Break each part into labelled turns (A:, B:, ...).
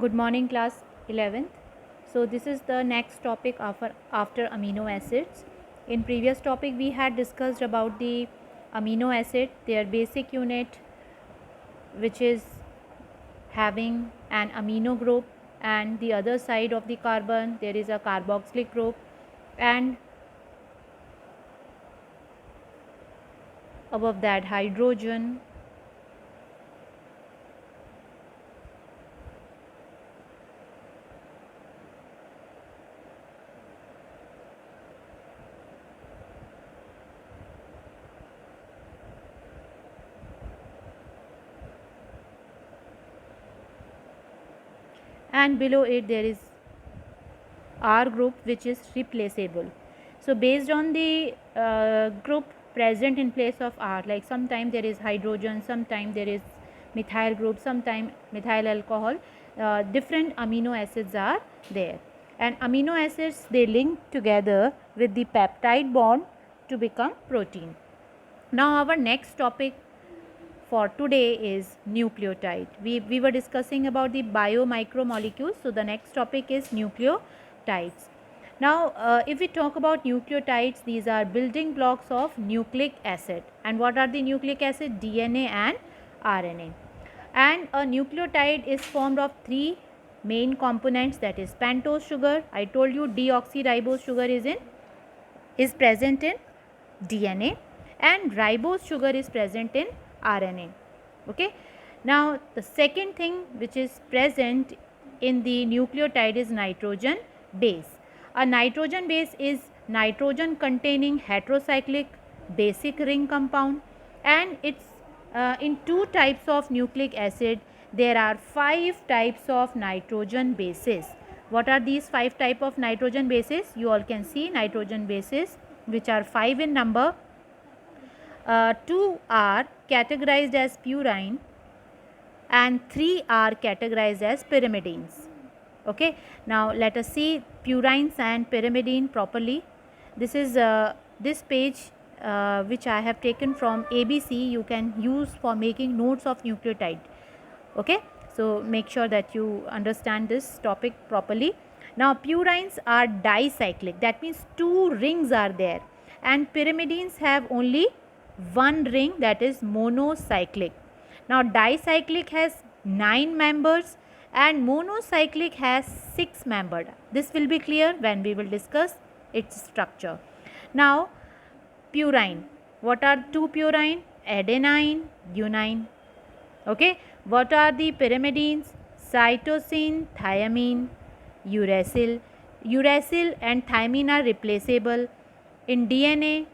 A: Good morning, class 11th. So this is the next topic after amino acids. In previous topic we had discussed about the amino acid, their basic unit, which is having an amino group, and the other side of the carbon there is a carboxylic group, and above that hydrogen, and below it there is R group, which is replaceable. So based on the group present in place of R, like sometime there is hydrogen, sometime there is methyl group, sometime methyl alcohol, different amino acids are there, and amino acids, they link together with the peptide bond to become protein. Now our next topic for today is nucleotide. We were discussing about the biomicromolecules, so the next topic is nucleotides. Now if we talk about nucleotides, these are building blocks of nucleic acid. And what are the nucleic acid? DNA and RNA. And a nucleotide is formed of three main components, that is pentose sugar. I told you deoxyribose sugar is present in DNA, and ribose sugar is present in RNA. Okay. Now the second thing which is present in the nucleotide is nitrogen base. A nitrogen base is nitrogen containing heterocyclic basic ring compound, and it's in two types of nucleic acid. There are 5 types of nitrogen bases. What are these 5 types of nitrogen bases? You all can see nitrogen bases, which are 5 in number. 2 are categorized as purine and 3 are categorized as pyrimidines. Okay. Now let us see purines and pyrimidine properly. This is this page which I have taken from ABC. You can use for making notes of nucleotide. Okay. So make sure that you understand this topic properly. Now purines are dicyclic, that means 2 rings are there, and pyrimidines have only 1 ring, that is monocyclic. Now dicyclic has 9 members and monocyclic has 6 members. This will be clear when we will discuss its structure. Now purine, what are 2 purine? Adenine, guanine. Okay. What are the pyrimidines? Cytosine, thiamine, uracil. Uracil and thymine are replaceable. In DNA,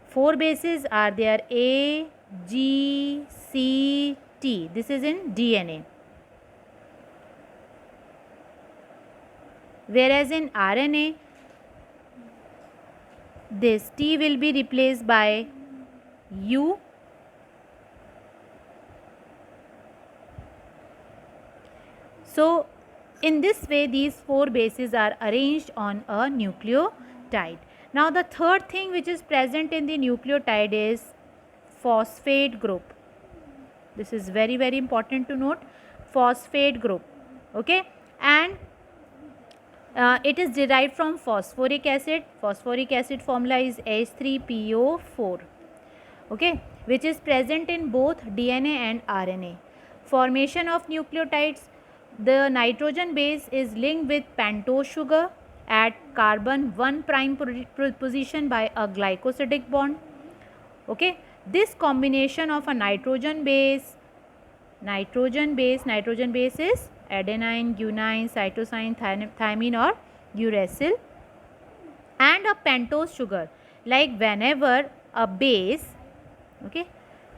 A: 4 bases are there: A, G, C, T. This is in DNA. Whereas in RNA, this T will be replaced by U. So in this way these 4 bases are arranged on a nucleotide. Now the third thing which is present in the nucleotide is phosphate group. This is very important to note, phosphate group. Okay. And it is derived from phosphoric acid. Phosphoric acid formula is H3PO4. Okay, which is present in both DNA and RNA. Formation of nucleotides, the nitrogen base is linked with pentose sugar at carbon 1 prime position by a glycosidic bond. Okay. This combination of a nitrogen base is adenine, guanine, cytosine, thymine or uracil, and a pentose sugar. Like whenever a base, okay,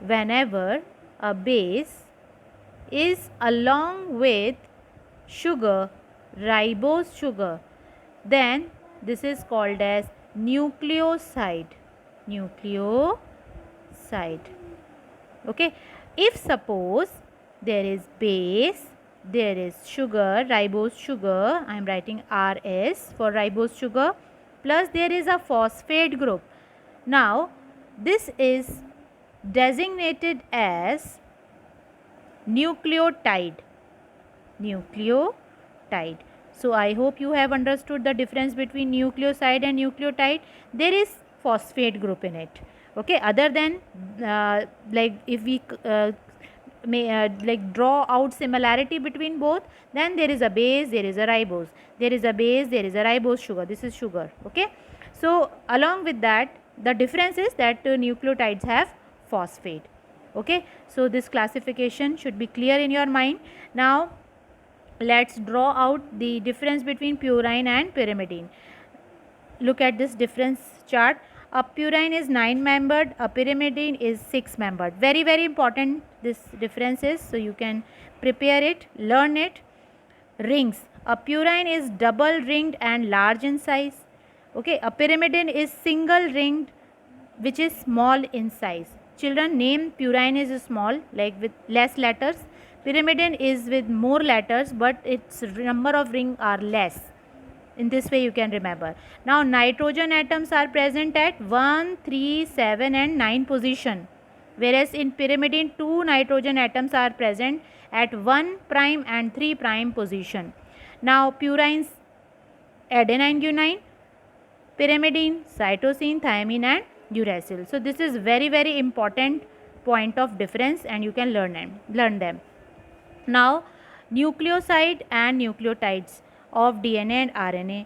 A: whenever a base is along with sugar, ribose sugar, then this is called as nucleoside. Okay. If suppose there is base, there is sugar, ribose sugar, I am writing RS for ribose sugar, plus there is a phosphate group. Now this is designated as nucleotide. nucleotide. So I hope you have understood the difference between nucleoside and nucleotide. There is phosphate group in it. Okay, other than like if we like draw out similarity between both, then there is a base, there is a ribose, there is a base, there is a ribose sugar. This is sugar. Okay, so along with that, the difference is that nucleotides have phosphate. Okay, so this classification should be clear in your mind. Now let's draw out the difference between purine and pyrimidine. Look at this difference chart. A purine is 9 membered, a pyrimidine is 6 membered. Very, very important this difference is, so you can prepare it, learn it. Rings. A purine is double ringed and large in size. Okay, a pyrimidine is single ringed, which is small in size. Children, name purine is small, like with less letters. Pyrimidine is with more letters, but its number of rings are less. In this way you can remember. Now nitrogen atoms are present at 1, 3, 7 and 9 position, whereas in pyrimidine 2 nitrogen atoms are present at 1 prime and 3 prime position. Now purines adenine, guanine, pyrimidine, cytosine, thymine and uracil. So this is very, very important point of difference and you can learn them. Now nucleoside and nucleotides of DNA and RNA.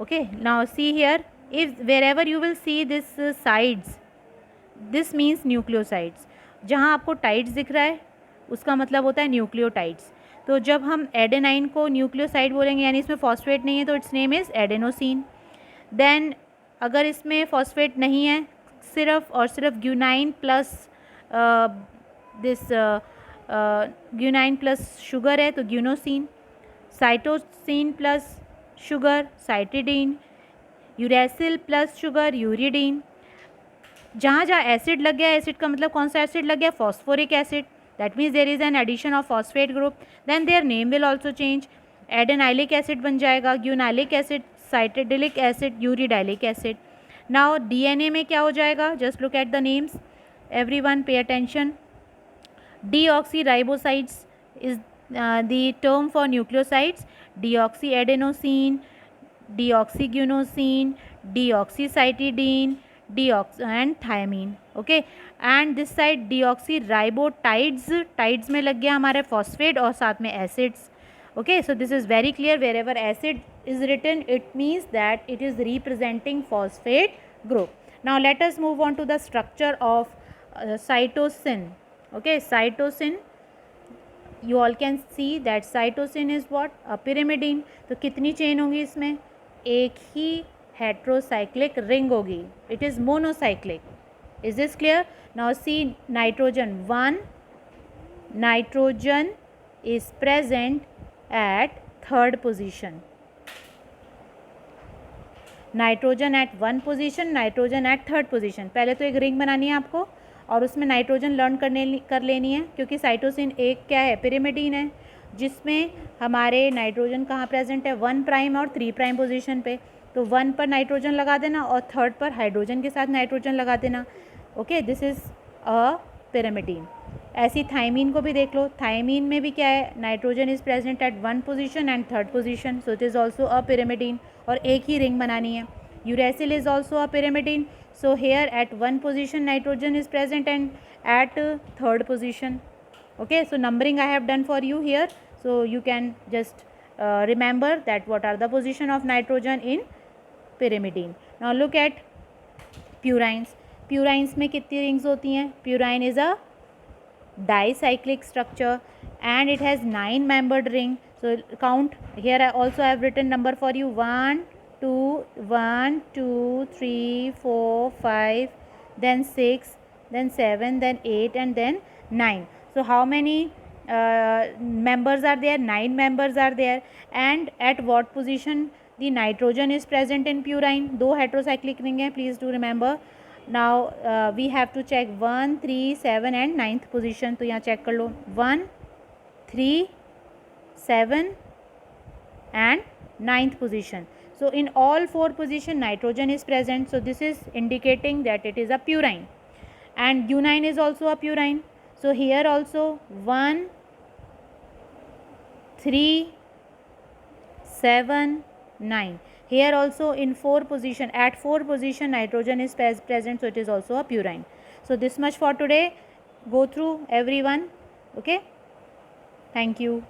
A: Okay, now see here, if wherever you will see this sides, this means nucleosides. जहाँ आपको tides दिख रहा है उसका मतलब होता है nucleotides. तो जब हम एडेनाइन को न्यूक्लियोसाइड बोलेंगे यानी इसमें फॉस्फेट नहीं है तो it's name is adenosine. Then अगर इसमें फॉस्फेट नहीं है, सिर्फ और सिर्फ guanine plus this guanine plus sugar है तो guanosine. Cytosine plus sugar cytidine. Uracil plus sugar uridine. जहाँ जहाँ एसिड लग गया, एसिड का मतलब कौन सा एसिड लग गया, phosphoric acid. That means there is an addition of phosphate group. Then their name will also change. Adenylic acid बन जाएगा, guanylic acid, cytidylic acid, uridylic acid. Now DNA में क्या हो जाएगा, just look at the names, everyone pay attention. Deoxyribocytes is the term for nucleosides. Deoxyadenosine, deoxyguanosine, deoxycytidine, and thymine. Okay, and this side deoxyribotides, tides में लग गया हमारे phosphate और साथ में acids. Okay, so this is very clear. Wherever acid is written, it means that it is representing phosphate group. Now let us move on to the structure of cytosine. Okay, cytosine, you all can see that cytosine is what, a pyrimidine. तो कितनी chain होगी इसमें, एक ही heterocyclic ring होगी. It is monocyclic. Is this clear? Now see nitrogen 1, nitrogen is present at third position. Nitrogen at 1 position, nitrogen at third position. पहले तो एक रिंग बनानी है आपको और उसमें नाइट्रोजन लर्न कर लेनी है, क्योंकि साइटोसिन एक क्या है, पिरिमिडीन है, जिसमें हमारे नाइट्रोजन कहाँ प्रेजेंट है, 1 प्राइम और 3 प्राइम पोजीशन पे. तो 1 पर नाइट्रोजन लगा देना और थर्ड पर हाइड्रोजन के साथ नाइट्रोजन लगा देना. Okay, this is a pyrimidine. ऐसी थाइमीन को भी देख लो. थाइमीन में भी क्या है, nitrogen is present at 1 position and third position, so it is also a pyrimidine और एक ही रिंग बनानी है. Uracil is also a pyrimidine. So here at 1 position nitrogen is present and at third position. Okay, so numbering I have done for you here, so you can just remember that what are the position of nitrogen in pyrimidine. Now look at purines. Purines में कितनी rings होती हैं? Purine is a dicyclic structure and it has 9 membered ring. So count here. I also have written number for you: 1, 2, 3, 4, 5, then 6, then 7, then 8 and then 9. So how many members are there? 9 members are there. And at what position the nitrogen is present in purine? 2 heterocyclic ring है, please do remember. Now we have to check 1, 3, 7 and 9th position. तो यहाँ check कर लो, 1, 3, 7 and 9th position. So in all 4 position nitrogen is present, so this is indicating that it is a purine. And guanine is also a purine. So here also 1, 3, 7, 9. Here also in 4 position, at 4 position nitrogen is present, so it is also a purine. So this much for today. Go through everyone. Okay, thank you.